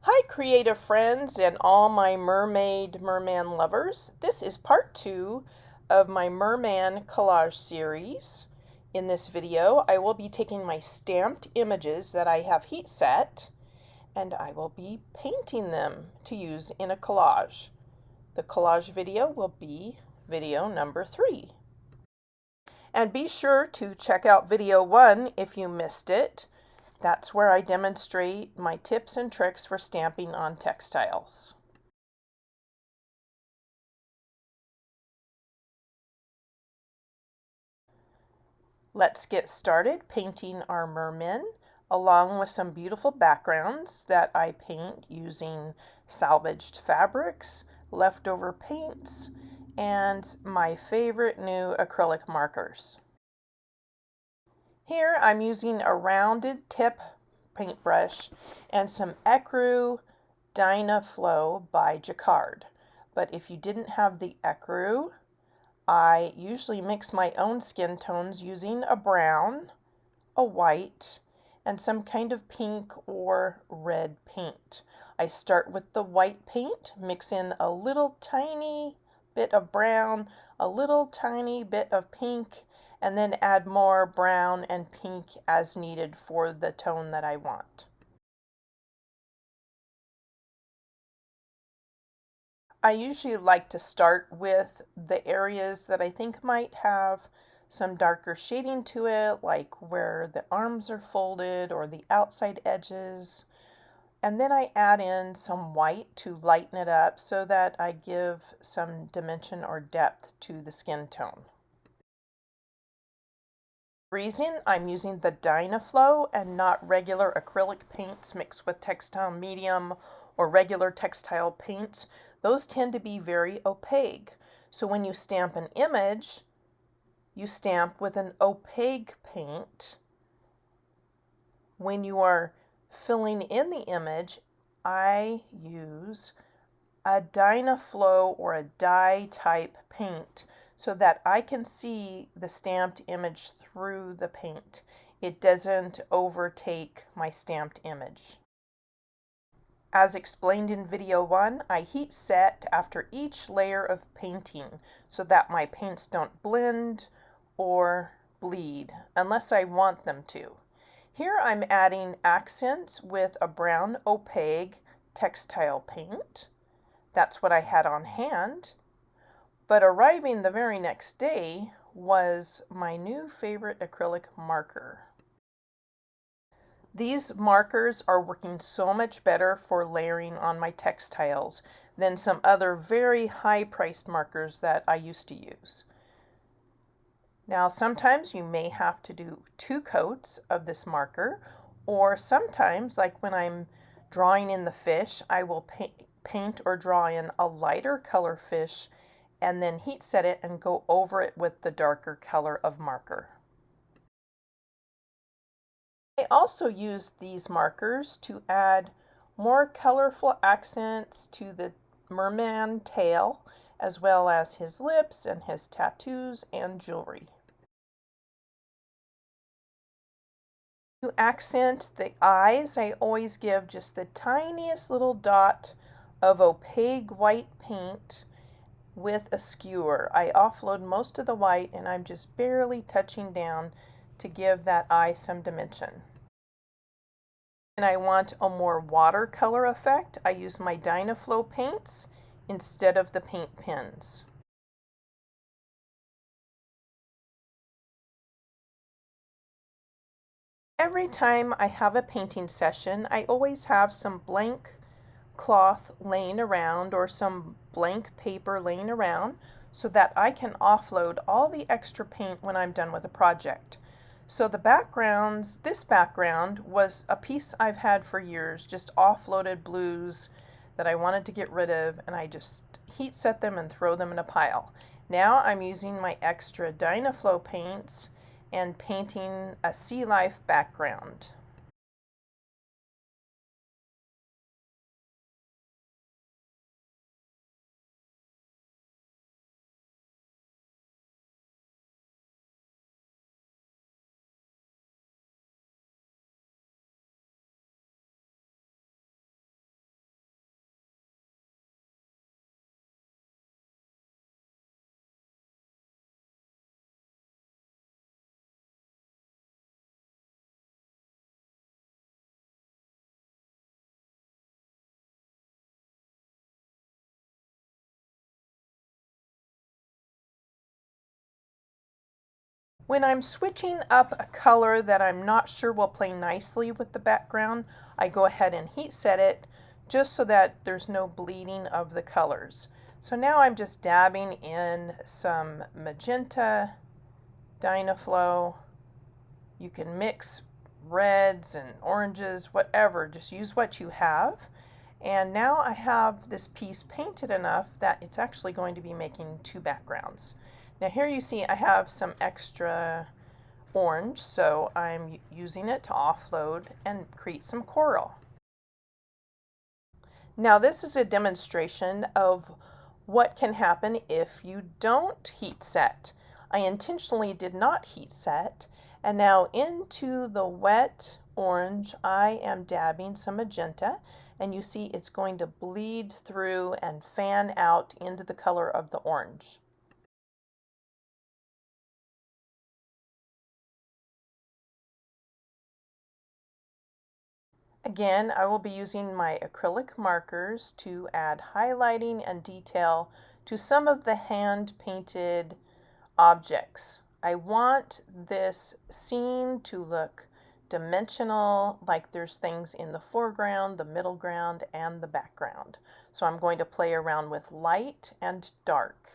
Hi creative friends and all my merman lovers. This is part 2 of my Merman Collage Series. In this video I will be taking my stamped images that I have heat set and I will be painting them to use in a collage. The collage video will be video number 3. And be sure to check out video 1 if you missed it. That's where I demonstrate my tips and tricks for stamping on textiles. Let's get started painting our mermen along with some beautiful backgrounds that I paint using salvaged fabrics, leftover paints, and my favorite new acrylic markers. Here I'm using a rounded tip paintbrush and some Ecru Dynaflow by Jacquard. But if you didn't have the Ecru, I usually mix my own skin tones using a brown, a white, and some kind of pink or red paint. I start with the white paint, mix in a little tiny bit of brown, a little tiny bit of pink, and then add more brown and pink as needed for the tone that I want. I usually like to start with the areas that I think might have some darker shading to it, like where the arms are folded or the outside edges. And then I add in some white to lighten it up so that I give some dimension or depth to the skin tone. Reason I'm using the Dynaflow and not regular acrylic paints mixed with textile medium or regular textile paints, those tend to be very opaque. So when you stamp an image, you stamp with an opaque paint. When you are filling in the image, I use a Dynaflow or a dye type paint so that I can see the stamped image through the paint. It doesn't overtake my stamped image. As explained in video 1, I heat set after each layer of painting so that my paints don't blend or bleed unless I want them to. Here I'm adding accents with a brown opaque textile paint. That's what I had on hand. But arriving the very next day was my new favorite acrylic marker. These markers are working so much better for layering on my textiles than some other very high-priced markers that I used to use. Now sometimes you may have to do 2 coats of this marker, or sometimes, like when I'm drawing in the fish, I will paint or draw in a lighter color fish and then heat set it and go over it with the darker color of marker. I also use these markers to add more colorful accents to the merman tail, as well as his lips and his tattoos and jewelry. To accent the eyes, I always give just the tiniest little dot of opaque white paint with a skewer. I offload most of the white and I'm just barely touching down to give that eye some dimension. And I want a more watercolor effect, I use my Dynaflow paints instead of the paint pens. Every time I have a painting session, I always have some blank cloth laying around or some blank paper laying around so that I can offload all the extra paint when I'm done with a project. So the backgrounds, this background was a piece I've had for years, just offloaded blues that I wanted to get rid of, and I just heat set them and throw them in a pile. Now I'm using my extra Dynaflow paints and painting a sea life background. When I'm switching up a color that I'm not sure will play nicely with the background, I go ahead and heat set it just so that there's no bleeding of the colors. So now I'm just dabbing in some magenta, Dynaflow. You can mix reds and oranges, whatever, just use what you have. And now I have this piece painted enough that it's actually going to be making two backgrounds. Now here you see I have some extra orange, so I'm using it to offload and create some coral. Now this is a demonstration of what can happen if you don't heat set. I intentionally did not heat set, and now into the wet orange I am dabbing some magenta, and you see it's going to bleed through and fan out into the color of the orange. Again, I will be using my acrylic markers to add highlighting and detail to some of the hand-painted objects. I want this scene to look dimensional, like there's things in the foreground, the middle ground, and the background. So I'm going to play around with light and dark.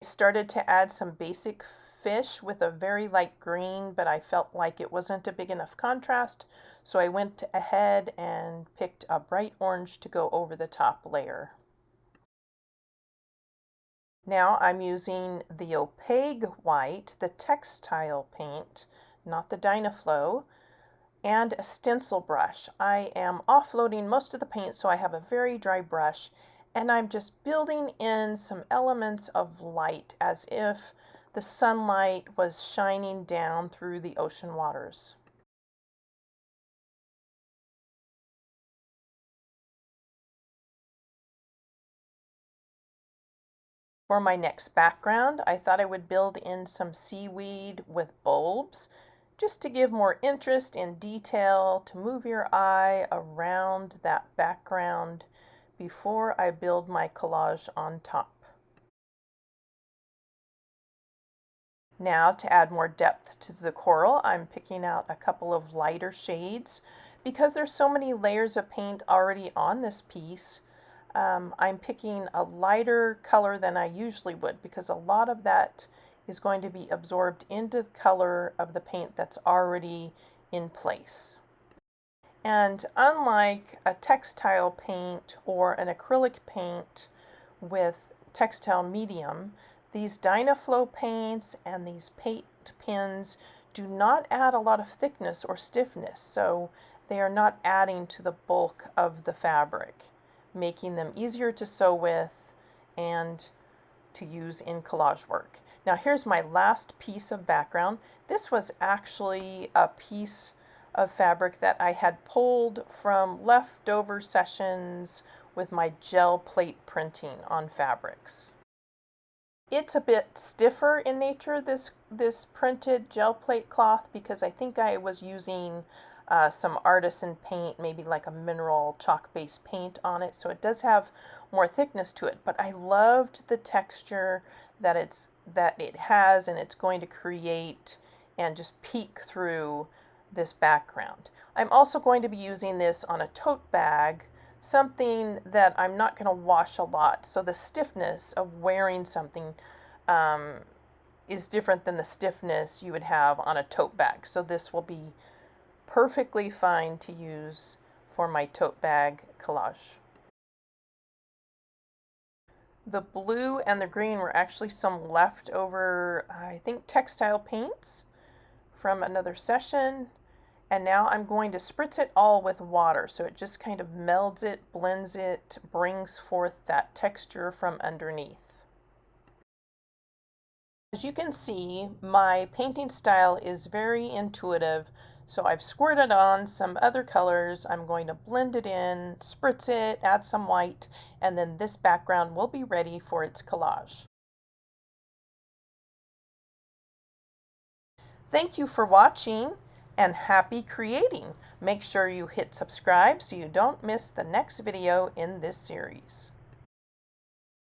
I started to add some basic fish with a very light green, but I felt like it wasn't a big enough contrast, so I went ahead and picked a bright orange to go over the top layer. Now I'm using the opaque white, the textile paint, not the Dynaflow, and a stencil brush. I am offloading most of the paint so I have a very dry brush, and I'm just building in some elements of light as if the sunlight was shining down through the ocean waters. For my next background, I thought I would build in some seaweed with bulbs just to give more interest and detail to move your eye around that background before I build my collage on top. Now to add more depth to the coral, I'm picking out a couple of lighter shades. Because there's so many layers of paint already on this piece, I'm picking a lighter color than I usually would because a lot of that is going to be absorbed into the color of the paint that's already in place. And unlike a textile paint or an acrylic paint with textile medium, these Dynaflow paints and these paint pens do not add a lot of thickness or stiffness, so they are not adding to the bulk of the fabric, making them easier to sew with and to use in collage work. Now here's my last piece of background. This was actually a piece of fabric that I had pulled from leftover sessions with my gel plate printing on fabrics. It's a bit stiffer in nature, this printed gel plate cloth, because I think I was using some artisan paint, maybe like a mineral chalk-based paint on it, so it does have more thickness to it. But I loved the texture that it has, and it's going to create and just peek through this background. I'm also going to be using this on a tote bag, something that I'm not going to wash a lot. So the stiffness of wearing something is different than the stiffness you would have on a tote bag. So this will be perfectly fine to use for my tote bag collage. The blue and the green were actually some leftover, I think, textile paints from another session. And now I'm going to spritz it all with water so it just kind of melds it, blends it, brings forth that texture from underneath. As you can see, my painting style is very intuitive, so I've squirted on some other colors. I'm going to blend it in, spritz it, add some white, and then this background will be ready for its collage. Thank you for watching and happy creating. Make sure you hit subscribe so you don't miss the next video in this series.